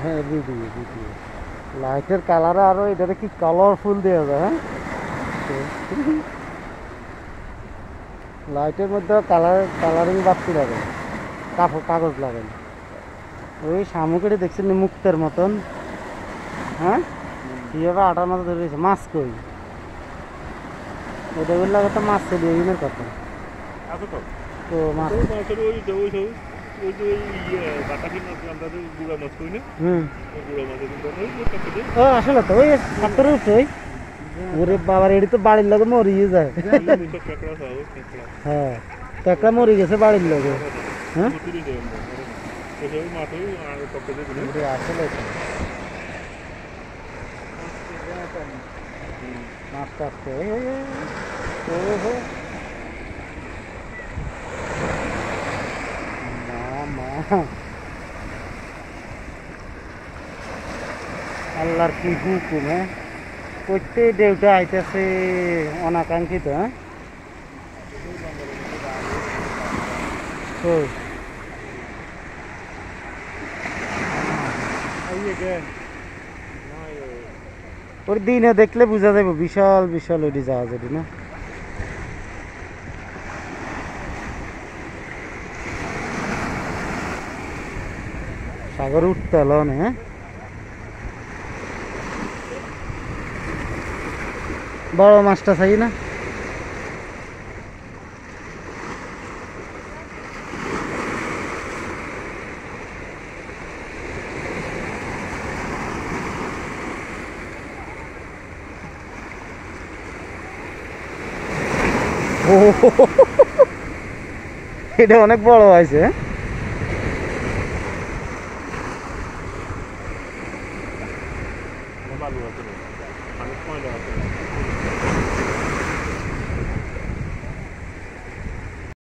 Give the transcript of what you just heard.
হ্যাঁ video video লাইটের কালারে আরো এটাতে কি কালারফুল দেওয়া যায় হ্যাঁ লাইটের মধ্যে কালারিং বাড়তি লাগে কাগজ লাগে ওই শামুকেটে দেখছেন মুক্তের মতন হ্যাঁ কীভাবে আটার মতো ধরে রয়েছে মাছ কই ওটা বললে তো মাছ চলি ওইনের কথা তো মাছ ও আসলে তো ওই পাথরের উঠছে ওই ওরে বাবার এটি তো বাড়ির লোকে মরিয়ে যায় হ্যাঁ কাঁকড়া মরে গেছে বাড়ির লোকে হ্যাঁ আসলে মাছটা আসছে আল্লাহর কি হুকুম হ্যাঁ প্রত্যেক ডেউটা আইতেছে অনাকাঙ্ক্ষিত হ্যাঁ ওর দিনে দেখলে বোঝা যাবে বিশাল বিশাল ওইটি জাহাজ ওটি না সাগর উঠতে এলো না হ্যাঁ বড় মাছটা চাই না ও এটা অনেক বড় হয়েছে